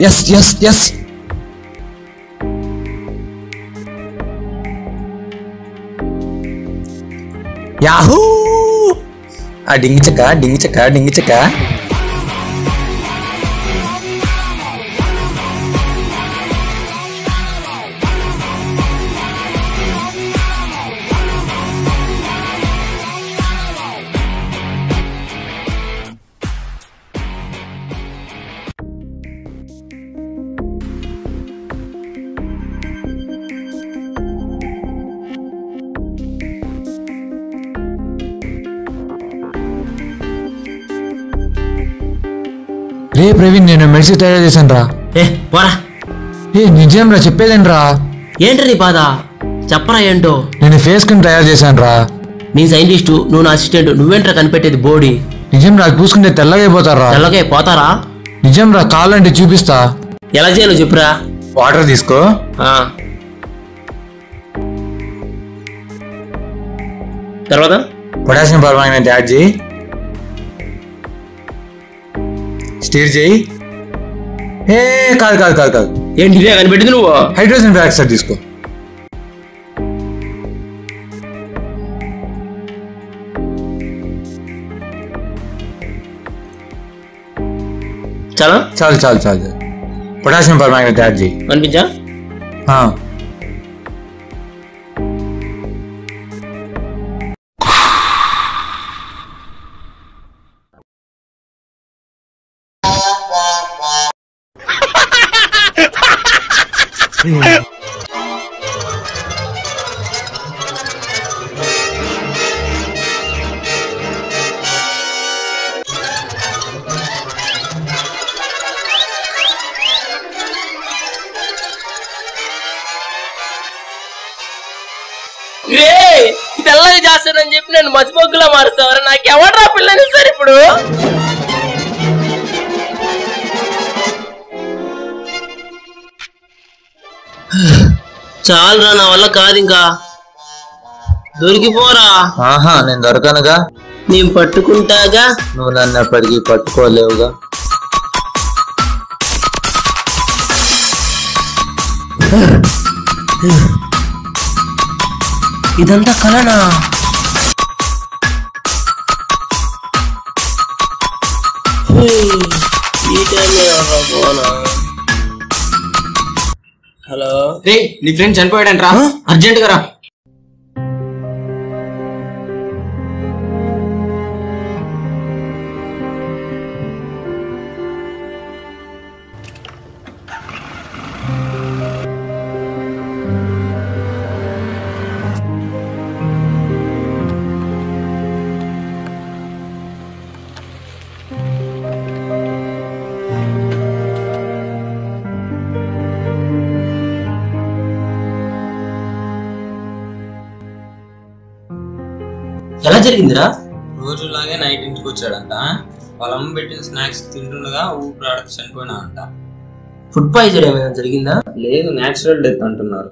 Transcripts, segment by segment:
Yes yes yes. Yahoo! ఆ డింగి చెక్క డింగి చెక్క డింగి చెక్క. రే ప్రవీణ్, నేను మెడిసిన్ తయారు చేశాను రా. నిజం రా, చెప్పేదేం రా. ఏంటి నీ బాధ, చెప్పరా ఏంటో. నేను ఫేస్ క్రీమ్ తయారు చేశాను రా. నీ సైంటిస్టు, నువ్వు నా అసిస్టెంట్, నువ్వేంట్రా కనిపెట్టేది బోడీ. నిజం రా, చూసుకుంటే తెల్లగా అయిపోతారా. తెల్లగా అయిపోతారా? నిజం రా, కావాలంటే చూపిస్తా. ఎలా చేయాలో చెప్పురా. వాటర్ తీసుకో, తర్వాత పొటాషియం పర్మాంగనేట్ యాడ్ చేయి, స్టీర్ చేయి. కాదు కాదు కాదు కాదు, ఏంటి ఇదే కనిపెట్టింది నువ్వు. హైడ్రోజన్ పెరాక్సైడ్ తీసుకో. చాలా చాలు చాలు చాలు. పొటాషియం పర్మాంగనేట్ యాడ్ చేయి. అనిపించా? తెల్లగా చేస్తానని చెప్పి నేను మసిబొగ్గులా మారుస్తావరా. నాకు ఎవడరా పిల్లని సార్ ఇప్పుడు. చాలురా, నా వల్ల కాదు ఇంకా. దొరికిపోరా. నేను దొరకనుగా. నేను పట్టుకుంటాగా. నువ్వు నన్ను ఎప్పటికీ పట్టుకోలేవుగా. ఇదంతా కలనా? హలో రే, నీ ఫ్రెండ్ చనిపోయాడంట్రా, అర్జెంట్ గా రా. ఎలా జరిగిందిరా? రోజులాగే నైట్ ఇంటికి వచ్చాడంట. వాళ్ళ అమ్మ పెట్టిన స్నాక్స్ తింటుండగా ఊపిరాడక చనిపోయినా అంట. ఫుడ్ పాయిజన్ ఏమైనా జరిగిందా? లేదు, న్యాచురల్ డెత్ అంటున్నారు.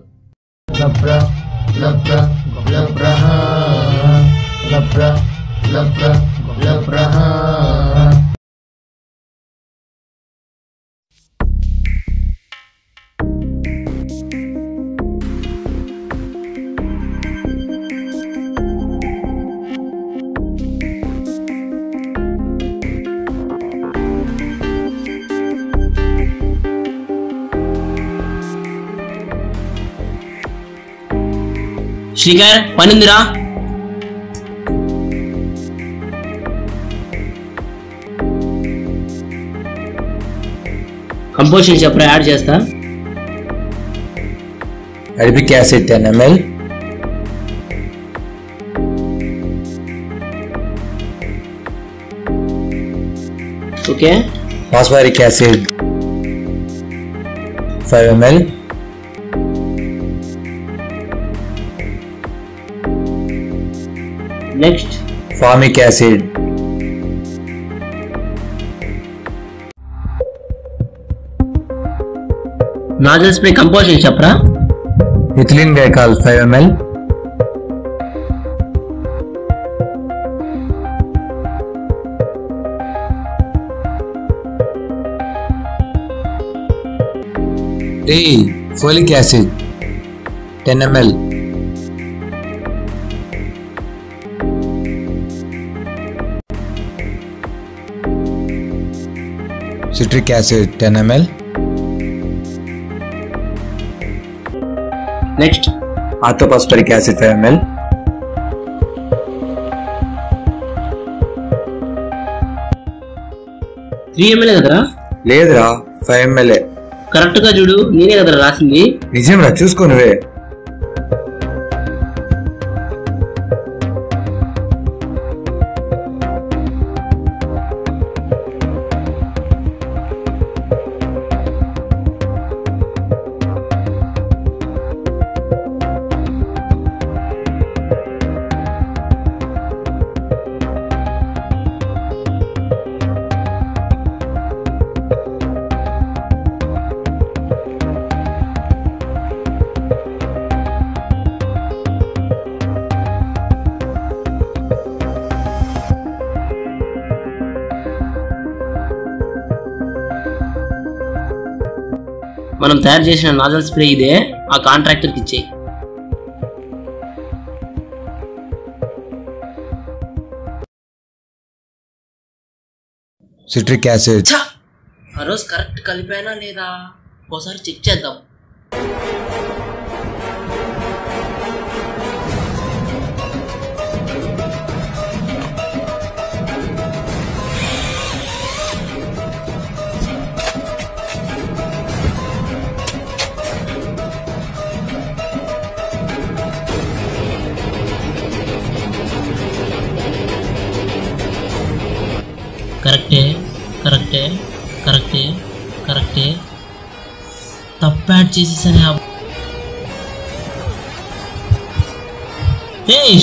శ్రీకర్, పనిందిరా. కంపోజిషన్ చెప్పరా, యాడ్ చేస్తా. Arabic acid 10 ml, okay. Phosphoric acid 5 ml, next formic acid, nasal spray composition చెప్పరా. Ethylene glycol 5 ml, folic acid 10 ml. Citric acid 10 ml. Next Orthophosphoric acid 5 ml. Three ML కదరా? లేదురా 5 ml. Correct గా చూడు, నేనే కదరా రాసింది. నిజం రా, చూసుకో నువ్వే. మనం తయారు చేసిన నాజల్ స్ప్రే ఇదే, ఆ కాంట్రాక్టర్ కి ఇచ్చేయి. Citric acid. ఆ రోజు కరెక్ట్ కలిపానా లేదా ఒకసారి చెక్ చేద్దాం. కరెక్టే కరెక్టే కరెక్టే కరెక్టే. తప్పు యాడ్ చేసేసానే.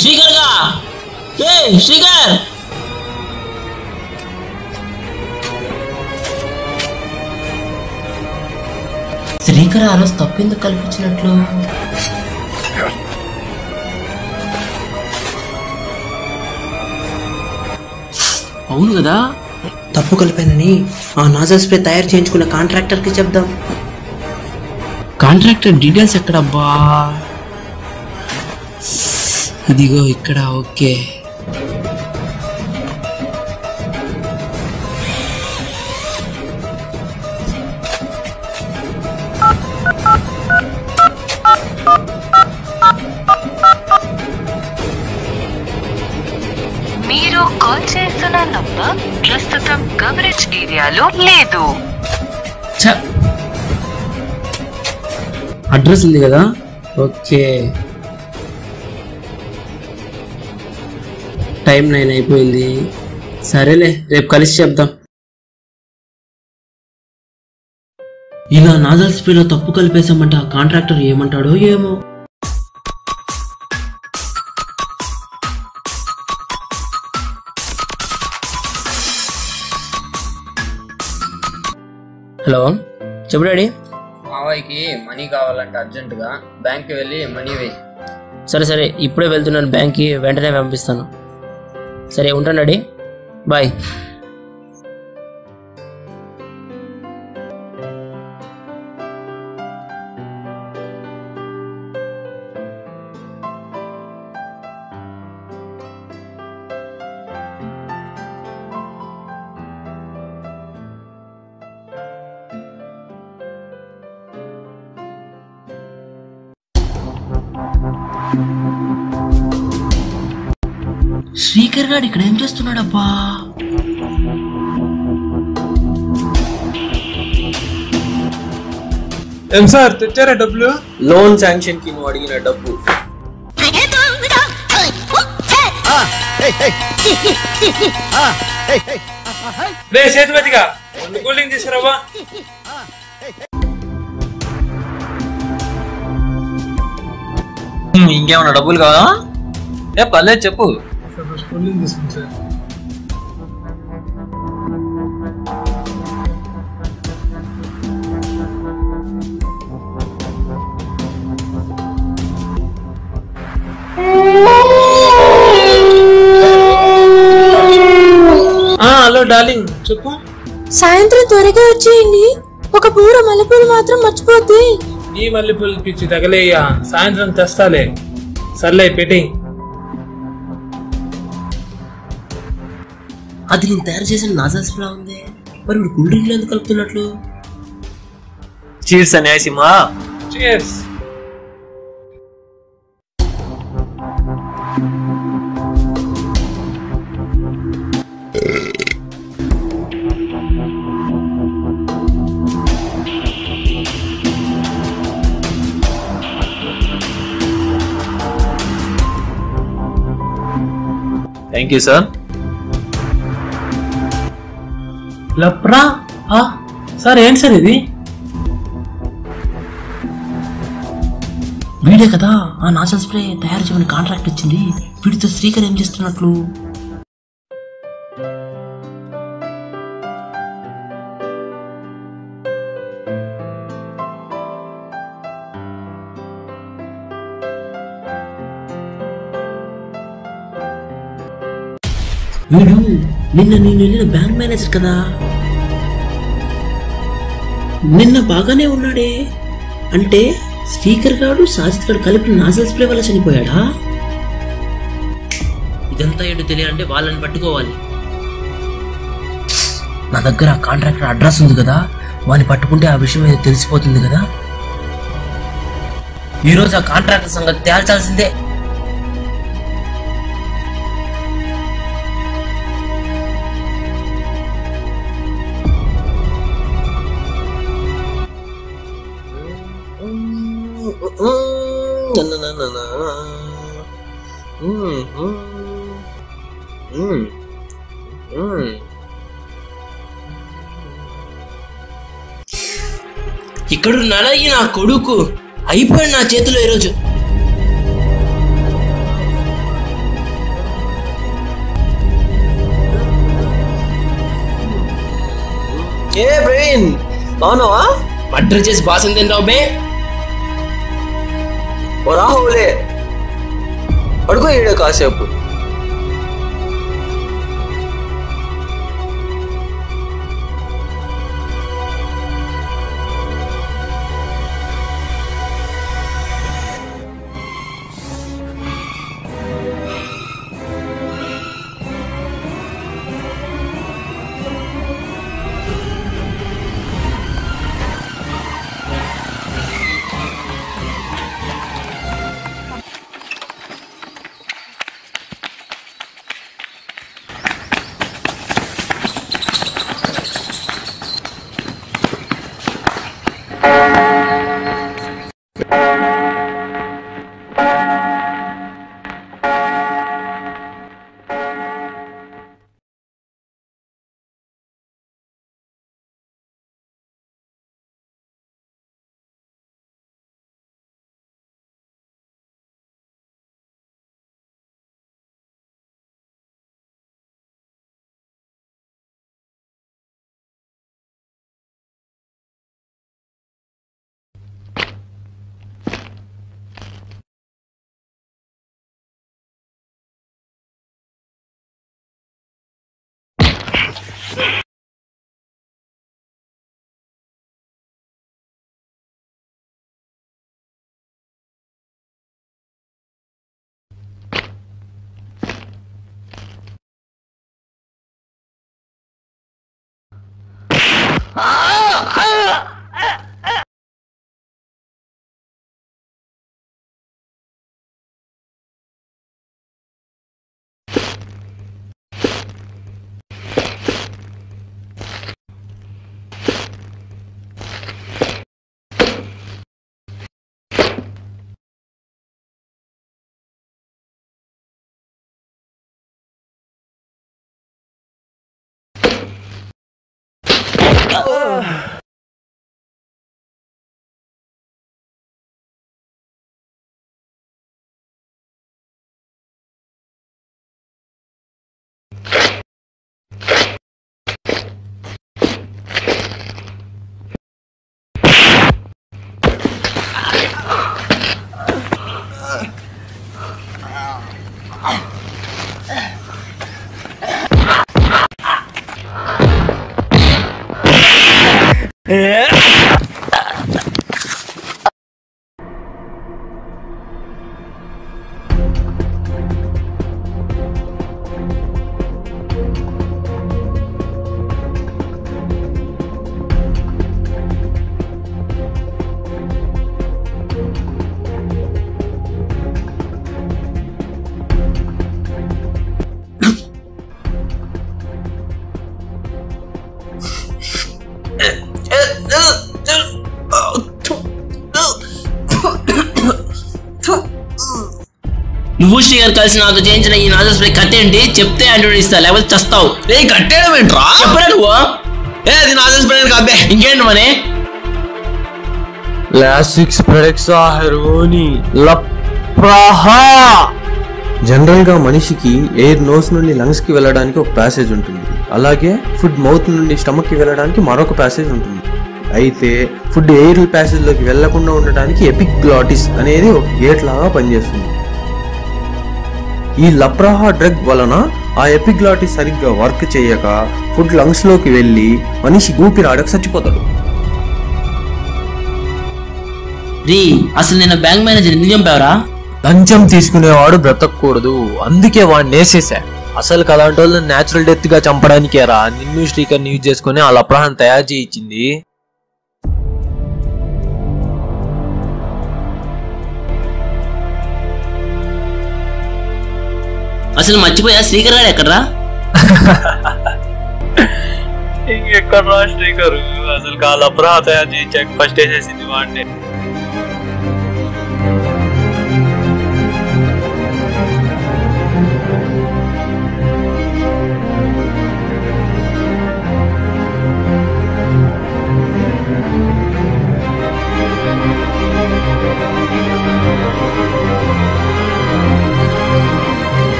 శ్రీకర్ గా శ్రీకర్, శ్రీకర్ ఆ రోజు తప్పు ఎందుకు కల్పించినట్లు? అవును కదా, తప్పు కలిపానని ఆ నాజల్ స్ప్రే తయారు చేయించుకున్న కాంట్రాక్టర్ కి చెప్దాం. కాంట్రాక్టర్ డీటెయిల్స్ ఎక్కడబ్బా? ఇదిగో ఇక్కడ. ఓకే, మీరు కాల్ చేస్తున్న నంబర్ ప్రస్తుతం కవరేజ్ ఏరియాలో లేదు. అడ్రస్ ఉంది కదా. ఓకే, టైం 9 అయిపోయింది. సరేలే, రేపు కలిసి చెప్దాం. ఇలా నాజల్ స్ప్రేలో తప్పు కలిపేసామంటే ఆ కాంట్రాక్టర్ ఏమంటాడో ఏమో. హలో, చెప్పు డాడీ. మావయ్యకి మనీ కావాలంటే అర్జెంటుగా బ్యాంక్కి వెళ్ళి మనీ వేయి. సరే సరే, ఇప్పుడే వెళ్తున్నాను బ్యాంక్కి, వెంటనే పంపిస్తాను. సరే ఉంటాను డాడీ, బాయ్. శ్రీకర్ గారు ఇక్కడ ఏం చేస్తున్నాడబ్బా? ఏం సార్ తెచ్చారా డబ్బులు? లోన్ శాంక్షన్ కి నువ్వు అడిగిన డబ్బు. సేతుపతిగా కూలింగ్ తీసుకురావా? ఇంకేమన్నా డబ్బులు కావాలా? పర్లేదు చెప్పు. కూలింగ్ తీసుకుని సార్. హలో డార్లింగ్, చెప్పు. సాయంత్రం త్వరగా వచ్చేయండి, ఒక పూర మల్లెపూలు మాత్రం మర్చిపోద్ది. నీ మల్లెపూలు పిచ్చి తగలేయ్యా, సాయంత్రం తెస్తాలే. సర్లే పెట్టి. అది నేను తయారు చేసిన నాజా స్ప్రే ఉంది, మరి ఇప్పుడు కూల్ డ్రింక్ ఎందుకు కలుపుతున్నట్లు? చీర్స్ అనే Simha. Cheers. Thank you sir. లప్రా సార్, ఏంటి సార్ ఇది? వీడే కదా ఆ నాజల్ స్ప్రే తయారు చేయమని కాంట్రాక్ట్ ఇచ్చింది. వీడితో శ్రీకర్ ఏం చేస్తున్నట్లు? వీడు నిన్న నేను వెళ్ళిన బ్యాంక్ మేనేజర్ కదా, నిన్న బాగానే ఉన్నాడే. అంటే స్పీకర్ గాడు సాజిద్ గారు కలిపి నాజల్ స్ప్రే వల్ల చనిపోయాడా? ఇదంతా ఏంటో తెలియాలంటే వాళ్ళని పట్టుకోవాలి. నా దగ్గర ఆ కాంట్రాక్టర్ అడ్రస్ ఉంది కదా, వాడిని పట్టుకుంటే ఆ విషయం ఏదో తెలిసిపోతుంది కదా. ఈరోజు ఆ కాంట్రాక్టర్ సంగతి తేల్చాల్సిందే. ఇక్కడున్నాడా ఈ నా కొడుకు? అయిపోయాడు నా చేతిలో ఈరోజు. ఏ ప్రవీణ్, బాగున్నావా? మర్డర్ చేసి బాసం తింటావు బే. రాహులే పడుకో ఈడ కాసేపు. Yeah. నువ్వు శ్రీగారు కలిసి నాతో చేయించిన ఈ నాజల్ స్ప్రే కట్టేంటి చెప్తే యాంటీడోట్ ఇస్తా, లేకపోతే చస్తావు. కట్టేయడం ఏంట్రా? చెప్పరా నువ్వు? అది నాజల్ స్ప్రే కాదే. ఇంకేంటి మనే? లాసిక్స్ ప్రెడెక్సా హెరోని లప్రాహా. జనరల్ గా మనిషికి ఎయిర్ నోస్ నుండి లంగ్స్ కి వెళ్ళడానికి ఒక ప్యాసేజ్ ఉంటుంది, అలాగే ఫుడ్ మౌత్ నుండి స్టమక్ కి వెళ్ళడానికి మరొక ప్యాసేజ్ ఉంటుంది. అయితే ఫుడ్ ఎయిర్ ప్యాసేజ్ లోకి వెళ్లకుండా ఉండడానికి ఎపిగ్లాటిస్ అనేది ఒక గేట్ లాగా పనిచేస్తుంది. ఈ లప్రాహా డ్రగ్ వలన ఆ ఎపిగ్లాటిస్ సరిగ్గా వర్క్ చేయక ఫుడ్ లంగ్స్ లోకి వెళ్లి మనిషి ఊపిరాడక చచ్చిపోతాడు. అసలు నేను బ్యాంక్ మేనేజర్ ఎందుకు చంపావరా? లంచం తీసుకునేవాడు బ్రతకూడదు, అందుకే వాడిని వేసేసా. అసలు అలాంటి వాళ్ళని న్యాచురల్ డెత్ గా చంపడానికేరా నిన్ను శ్రీకర్ని యూజ్ చేసుకుని ఆ లప్రాహాన్ని తయారు చేయించింది. అసలు మర్చిపోయా శ్రీకర్ గారు ఎక్కడరా? ఇంకెక్కడ్రా శ్రీకర్? అసలు ఆ లప్రాహా తయారు చేయించాక ఫస్ట్ వేసేసింది వాడిని.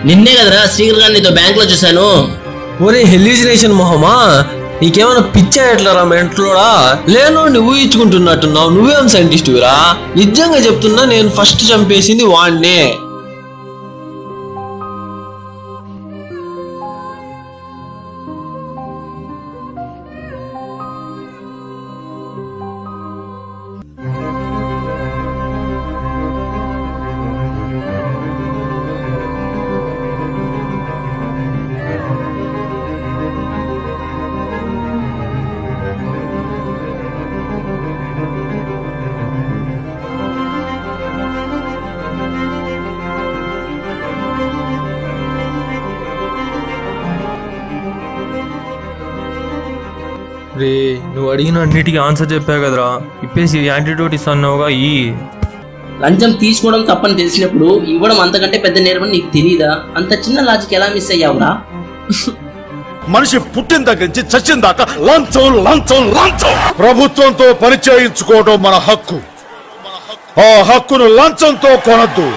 నిన్నే కదరా శ్రీకర్ గారిని నీతో బ్యాంక్ లో చూశాను. ఒరే హెల్యూసినేషన్ మొహమా, నీకేమైనా పిచ్చా ఎట్లరా మెంట్లోడా? లేనో నువ్వు ఊహించుకుంటున్నట్టున్నావు. నువ్వేం సైంటిస్టురా? నిజంగా చెప్తున్నా, నేను ఫస్ట్ చంపేసింది వాడినే. రే నువ్వు అడిగిన అన్నిటికీ ఆన్సర్ చెప్పావు కదరా, ఇప్పేసి యాంటీడోట్ ఇస్తాన్నావుగా. ఈ లంచం తీసుకోవడం తప్పని తెలిసినప్పుడు ఇవ్వడం అంతకంటే పెద్ద నేరమని నీకు తెలియదా? అంత చిన్న లాజిక్ ఎలా మిస్ అయ్యావురా? మనిషి పుట్టిన దగ్గర నుంచి చచ్చిన దాకా లంచం లంచం లంచం. ప్రభుత్వంతో పని చేయించుకోవడం మన హక్కు. ఆ హక్కును లంచంతో కొనద్దు.